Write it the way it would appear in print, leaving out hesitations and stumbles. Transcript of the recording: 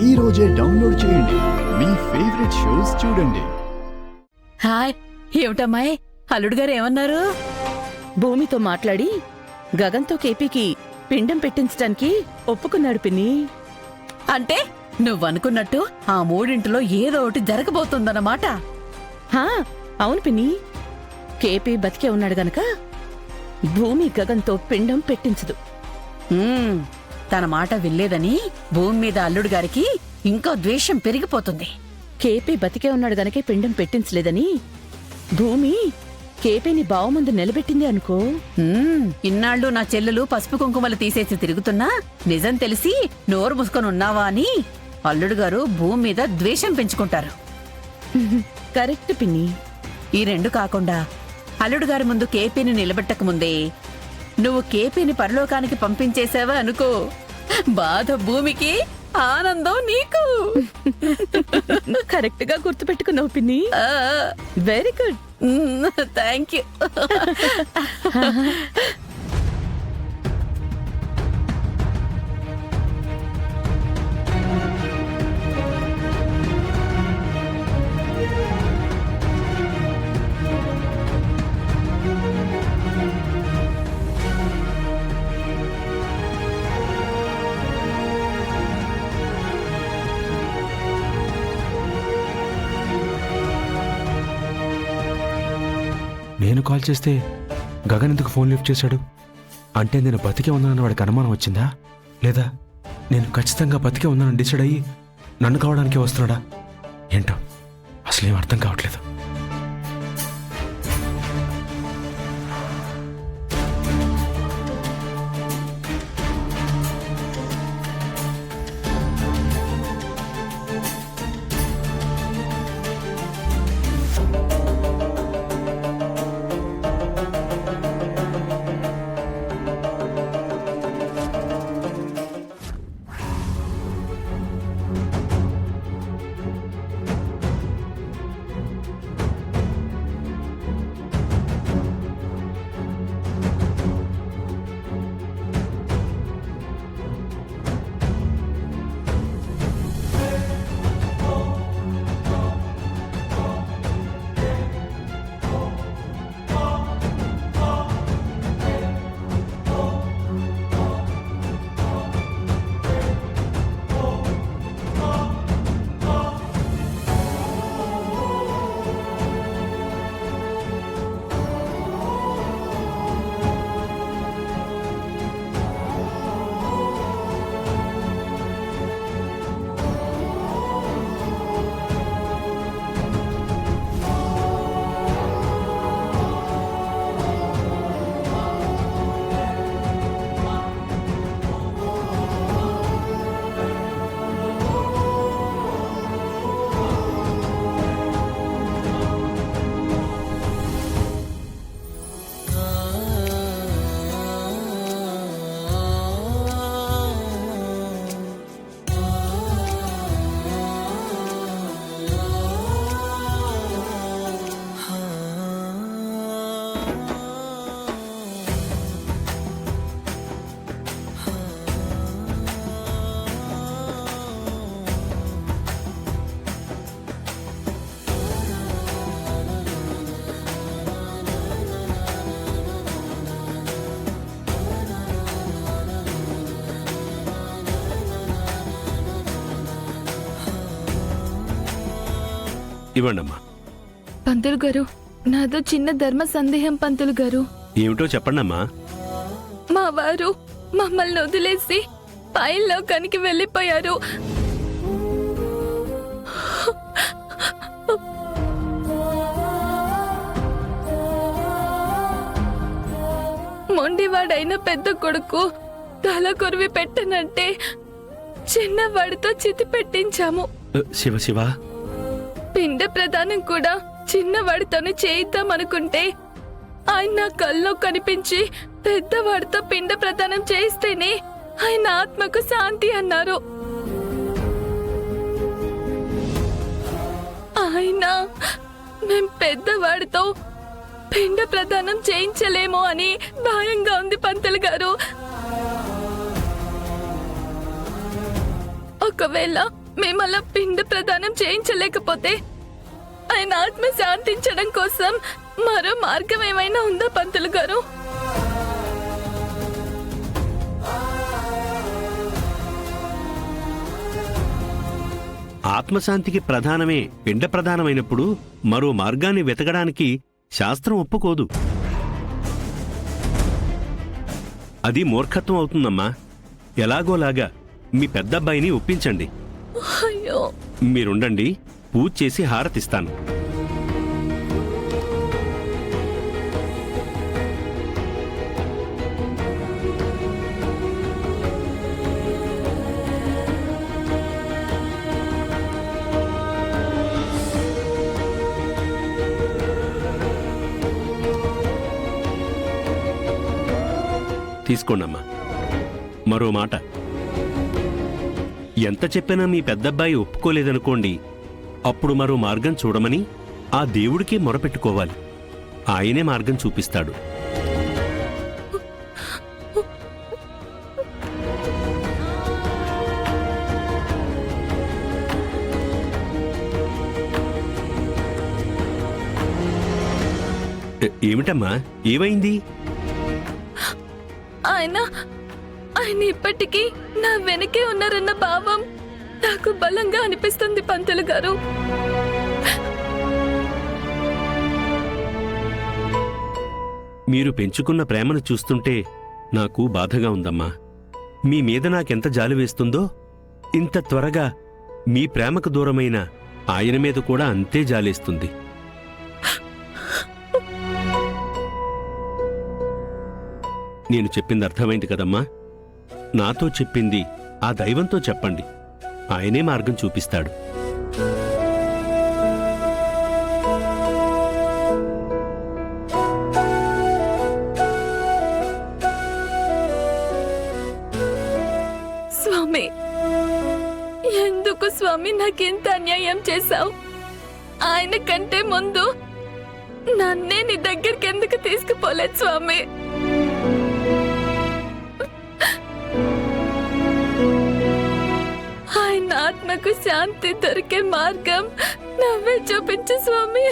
ఈ రోజే డౌన్లోడ్ చేయండి. మీ ఫేవరెట్ షోస్ చూడండి. హాయ్, ఏమిటమ్మాయి అల్లుడు గారు ఏమన్నారు? భూమితో మాట్లాడి గగన్తో కేపీకి పిండం పెట్టించడానికి ఒప్పుకున్నాడు పిన్ని. అంటే నువ్వనుకున్నట్టు ఆ మూడింటిలో ఏదో ఒకటి జరగబోతుందన్నమాట. హా, అవును పిన్ని. కేపీ బతికే ఉన్నాడు గనక భూమి గగన్తో పిండం పెట్టించదు. తన మాట వినలేదని భూమి మీద అల్లుడు గారికి ఇంకో ద్వేషం పెరిగిపోతుంది. కేపీ బతికే ఉన్నాడు గనకే పిండం పెట్టించలేదని భూమి కేపీని బావముందు నిలబెట్టింది అనుకో. ఇన్నాళ్ళు నా చెల్లెలు పసుపు కుంకుమలు తీసేసి తిరుగుతున్నా నిజం తెలిసి నోరు మూసుకొని ఉన్నావా అని అల్లుడు గారు భూమి మీద ద్వేషం పెంచుకుంటారు. కరెక్ట్ పిన్ని. ఈ రెండు కాకుండా అల్లుడు గారి ముందు కేపీని నిలబెట్టకముందే నువ్వు కేపీని పరలోకానికి పంపించేశావా అనుకో, బాధ భూమికి, ఆనందం నీకు. కరెక్ట్ గా గుర్తుపెట్టుకున్నావు పిన్ని. Very good. Thank you. నేను కాల్ చేస్తే గగన్ ఎందుకు ఫోన్ లిఫ్ట్ చేశాడు? అంటే నేను బతికే ఉన్నానని వాడికి అనుమానం వచ్చిందా? లేదా నేను ఖచ్చితంగా బతికే ఉన్నానని డిసైడ్ అయ్యి నన్ను కావడానికి వస్తున్నాడా? ఏంటో అసలేం అర్థం కావట్లేదు. ఇవ్వండమ్మా. పంతులు గారు, నాదో చిన్న ధర్మ సందేహం పంతులు గారు. ఏమిటో చెప్పండమ్మా. మా వారు మమ్మల్ని వదిలేసి పైలోకానికి వెళ్ళిపోయారు. మొండివాడైన పెద్ద కొడుకు తల కొరివి పెట్టనంటే చిన్నవాడితో చితి పెట్టించాము. శివ శివ, పిండ ప్రదానం కూడా చిన్నవాడితోనే చేయిద్దామనుకుంటే ఆయన నా కల్లో కనిపించి పెద్దవాడితో పిండ ప్రదానం చేయిస్తేనే ఆయన ఆత్మకు శాంతి అన్నారు. ఆయన మేం పెద్దవాడితో పిండ ప్రదానం చేయించలేమో అని భయంగా ఉంది పంతులు గారు. ఒకవేళ మేమలా పిండ ప్రదానం చేయించలేకపోతే ఆయన ఆత్మ శాంతించడం కోసం మరో మార్గం ఏమైనా ఉందా పంతులు గారు? ఆత్మశాంతికి ప్రధానమే పిండ ప్రధానమైనప్పుడు మరో మార్గాన్ని వెతకడానికి శాస్త్రం ఒప్పుకోదు. అది మూర్ఖత్వం అవుతుందమ్మా. ఎలాగోలాగా మీ పెద్దబ్బాయిని ఒప్పించండి. అయ్యో, మీరుండండి, పూజ చేసి హారతిస్తాను. తీసుకోండమ్మా. మరో మాట, ఎంత చెప్పినా మీ పెద్దబ్బాయి ఒప్పుకోలేదనుకోండి, అప్పుడు మరో మార్గం చూడమని ఆ దేవుడికే మొరపెట్టుకోవాలి. ఆయనే మార్గం చూపిస్తాడు. ఏమిటమ్మా, ఏమైంది? ఆయన ఇప్పటికీ నా వెనకే ఉన్నారన్న భావం నాకు బలంగా అనిపిస్తుంది పంతులు గారు. మీరు పెంచుకున్న ప్రేమను చూస్తుంటే నాకు బాధగా ఉందమ్మా. మీ మీద నాకెంత జాలి వేస్తుందో, ఇంత త్వరగా మీ ప్రేమకు దూరమైన ఆయన మీద కూడా అంతే జాలేస్తుంది. నేను చెప్పింది అర్థమైంది కదమ్మా? నాతో చెప్పింది ఆ దైవంతో చెప్పండి, ఆయనే మార్గం చూపిస్తాడు. స్వామి, ఎందుకు స్వామి నాకెంత అన్యాయం చేశావు? ఆయన కంటే ముందు నన్నే నీ దగ్గరికి ఎందుకు తీసుకుపోలేదు స్వామి? ఆయన ఆత్మకు శాంతి దొరికే మార్గం నవ్వే చూపించు స్వామి.